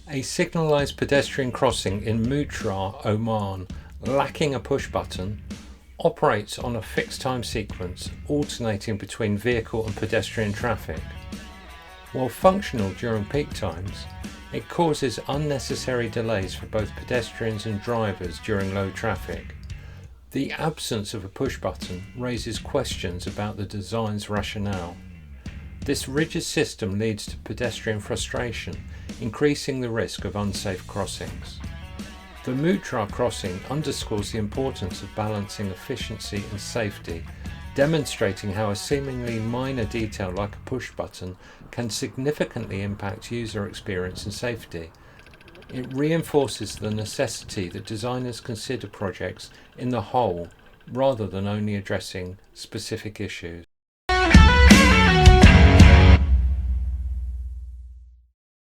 A signalised pedestrian crossing in Mutrah, Oman, lacking a push button, operates on a fixed time sequence alternating between vehicle and pedestrian traffic. While functional during peak times, it causes unnecessary delays for both pedestrians and drivers during low traffic. The absence of a push button raises questions about the design's rationale. This rigid system leads to pedestrian frustration, increasing the risk of unsafe crossings. The Mutrah crossing underscores the importance of balancing efficiency and safety, demonstrating how a seemingly minor detail like a push button can significantly impact user experience and safety. It reinforces the necessity that designers consider projects in the whole rather than only addressing specific issues.